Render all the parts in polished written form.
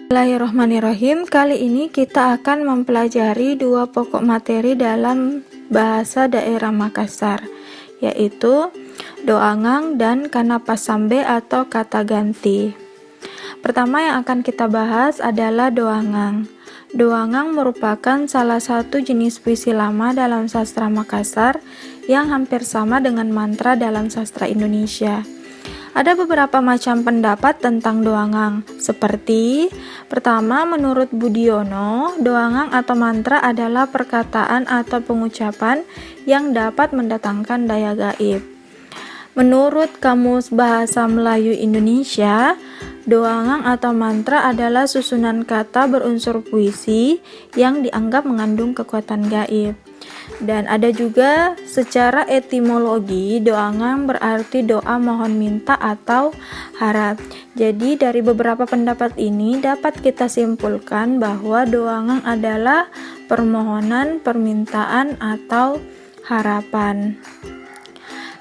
Bismillahirrahmanirrahim. Kali ini kita akan mempelajari dua pokok materi dalam bahasa daerah Makassar, yaitu doangang dan kanapasambe atau kata ganti. Pertama yang akan kita bahas adalah doangang. Doangang merupakan salah satu jenis puisi lama dalam sastra Makassar yang hampir sama dengan mantra dalam sastra Indonesia. Ada beberapa macam pendapat tentang doangang, seperti pertama, menurut Budiono, doangang atau mantra adalah perkataan atau pengucapan yang dapat mendatangkan daya gaib. Menurut Kamus Bahasa Melayu Indonesia, doangang atau mantra adalah susunan kata berunsur puisi yang dianggap mengandung kekuatan gaib. Dan ada juga secara etimologi, doangang berarti doa mohon minta atau harap. Jadi dari beberapa pendapat ini dapat kita simpulkan bahwa doangang adalah permohonan, permintaan, atau harapan.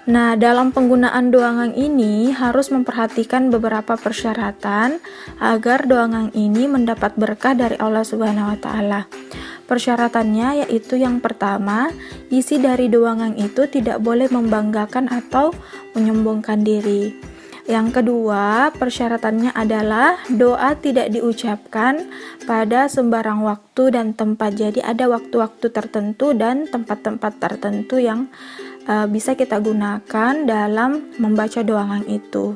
Nah, dalam penggunaan doangang ini harus memperhatikan beberapa persyaratan agar doangang ini mendapat berkah dari Allah Subhanahu wa taala. Persyaratannya yaitu yang pertama, isi dari doangang itu tidak boleh membanggakan atau menyombongkan diri. Yang kedua, persyaratannya adalah doa tidak diucapkan pada sembarang waktu dan tempat. Jadi ada waktu-waktu tertentu dan tempat-tempat tertentu yang bisa kita gunakan dalam membaca doangang itu.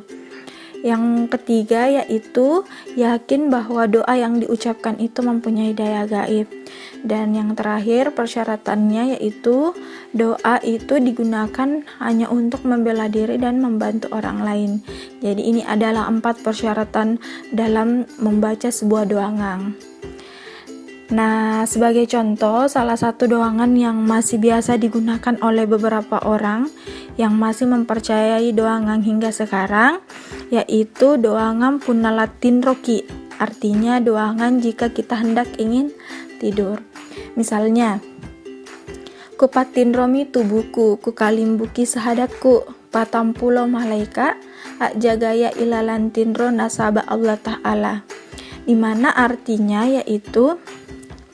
Yang ketiga yaitu yakin bahwa doa yang diucapkan itu mempunyai daya gaib. Dan yang terakhir persyaratannya yaitu doa itu digunakan hanya untuk membela diri dan membantu orang lain. Jadi ini adalah 4 persyaratan dalam membaca sebuah doangang. Nah, sebagai contoh, salah satu doangan yang masih biasa digunakan oleh beberapa orang yang masih mempercayai doangang hingga sekarang, yaitu doangan punalatin roki, artinya doangan jika kita hendak ingin tidur. Misalnya, kupatin romi tubuhku, kukalimbuki sahadatku, patampulo malaika, ak jagaya ilalantinro nasaba Allah Ta'ala, dimana artinya yaitu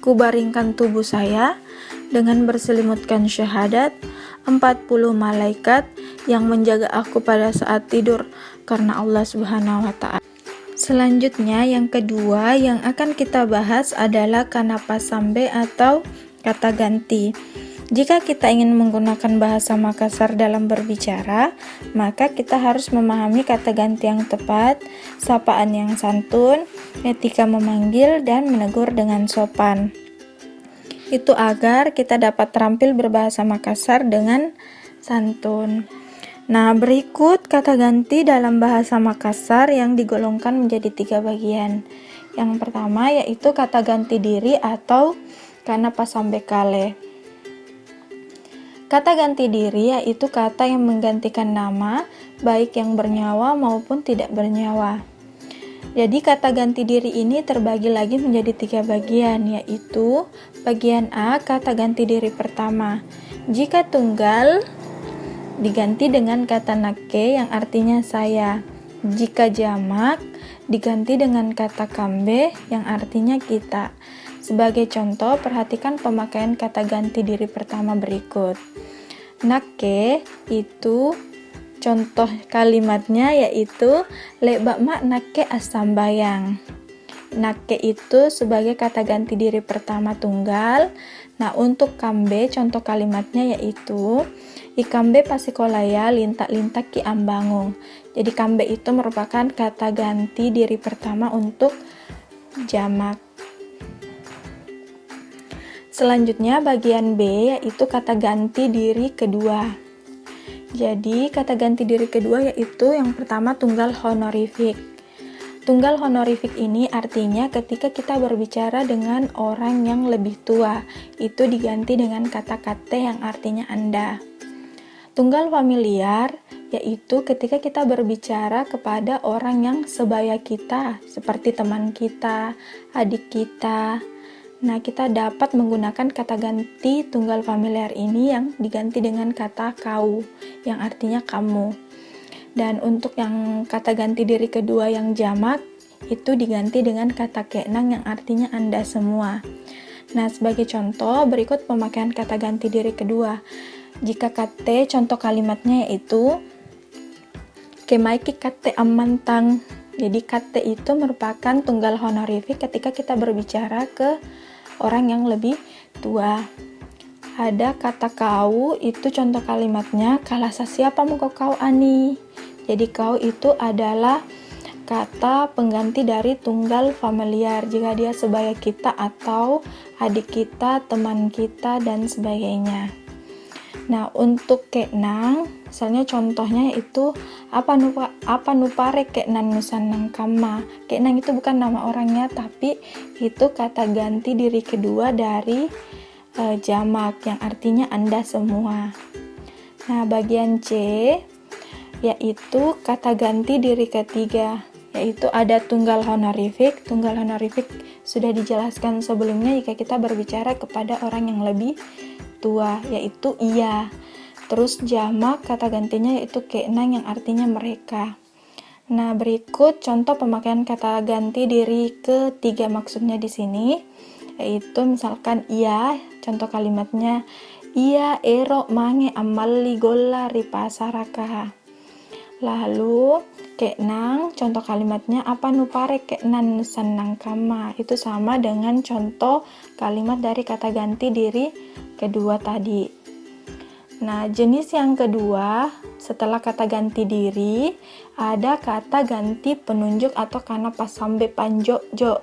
kubaringkan tubuh saya dengan berselimutkan syahadat 40 malaikat yang menjaga aku pada saat tidur karena Allah Subhanahu wa taala. Selanjutnya yang kedua yang akan kita bahas adalah kanapasambe atau kata ganti. Jika kita ingin menggunakan bahasa Makassar dalam berbicara, maka kita harus memahami kata ganti yang tepat, sapaan yang santun, etika memanggil dan menegur dengan sopan. Itu agar kita dapat terampil berbahasa Makassar dengan santun. Nah, berikut kata ganti dalam bahasa Makassar yang digolongkan menjadi 3 bagian. Yang pertama yaitu kata ganti diri atau kanapasambe kale. Kata ganti diri yaitu kata yang menggantikan nama, baik yang bernyawa maupun tidak bernyawa. Jadi kata ganti diri ini terbagi lagi menjadi 3 bagian, yaitu bagian A, kata ganti diri pertama. Jika tunggal, diganti dengan kata nake yang artinya saya. Jika jamak, diganti dengan kata kambe yang artinya kita. Sebagai contoh, perhatikan pemakaian kata ganti diri pertama berikut. Nake itu contoh kalimatnya yaitu lebak mak nake asambayang. Nake itu sebagai kata ganti diri pertama tunggal. Nah, untuk kambe contoh kalimatnya yaitu ikambe pasikolaya lintak-lintak ki ambangung. Jadi kambe itu merupakan kata ganti diri pertama untuk jamak. Selanjutnya bagian B yaitu kata ganti diri kedua. Jadi kata ganti diri kedua yaitu yang pertama tunggal honorific. Tunggal honorific ini artinya ketika kita berbicara dengan orang yang lebih tua, itu diganti dengan kata kate yang artinya Anda. Tunggal familiar yaitu ketika kita berbicara kepada orang yang sebaya kita, seperti teman kita, adik kita. Nah, kita dapat menggunakan kata ganti tunggal familiar ini yang diganti dengan kata kau, yang artinya kamu. Dan untuk yang kata ganti diri kedua yang jamak, itu diganti dengan kata kenang yang artinya Anda semua. Nah, sebagai contoh, berikut pemakaian kata ganti diri kedua. Jika kate, contoh kalimatnya yaitu kemaiki kate amantang. Jadi kate itu merupakan tunggal honorifik ketika kita berbicara ke orang yang lebih tua. Ada kata kau, itu contoh kalimatnya kalasa siapa muka kau ani. Jadi kau itu adalah kata pengganti dari tunggal familiar jika dia sebagai kita atau adik kita, teman kita, dan sebagainya. Nah, untuk kenang, misalnya contohnya itu apa nupare kenang nusanang kama. Kenang itu bukan nama orangnya, tapi itu kata ganti diri kedua dari jamak yang artinya Anda semua. Nah, bagian C yaitu kata ganti diri ketiga, yaitu ada tunggal honorifik. Tunggal honorifik sudah dijelaskan sebelumnya jika kita berbicara kepada orang yang lebih tua, yaitu ia. Terus jamak kata gantinya yaitu kenang yang artinya mereka. Nah, berikut contoh pemakaian kata ganti diri ketiga maksudnya di sini, yaitu misalkan ia, contoh kalimatnya ia ero mange amalli golla ripasaraka. Lalu kenang, contoh kalimatnya apa nupare kenan nusanang kama. Itu sama dengan contoh kalimat dari kata ganti diri kedua tadi. Nah, jenis yang kedua setelah kata ganti diri ada kata ganti penunjuk atau kana pasambe panjojo.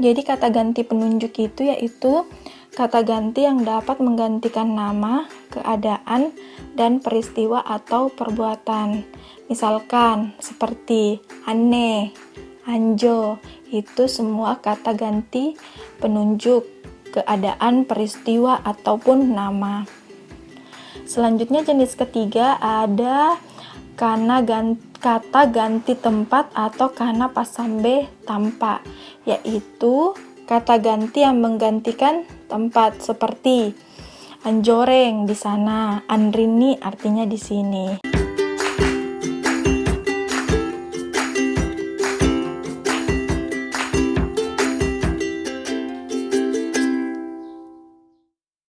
Jadi kata ganti penunjuk itu yaitu kata ganti yang dapat menggantikan nama, keadaan, dan peristiwa atau perbuatan. Misalkan seperti ane, anjo, itu semua kata ganti penunjuk keadaan, peristiwa, ataupun nama. Selanjutnya jenis ketiga ada kata ganti tempat atau kana pasambe tampa, yaitu kata ganti yang menggantikan tempat seperti anjoreng di sana, anrini artinya di sini.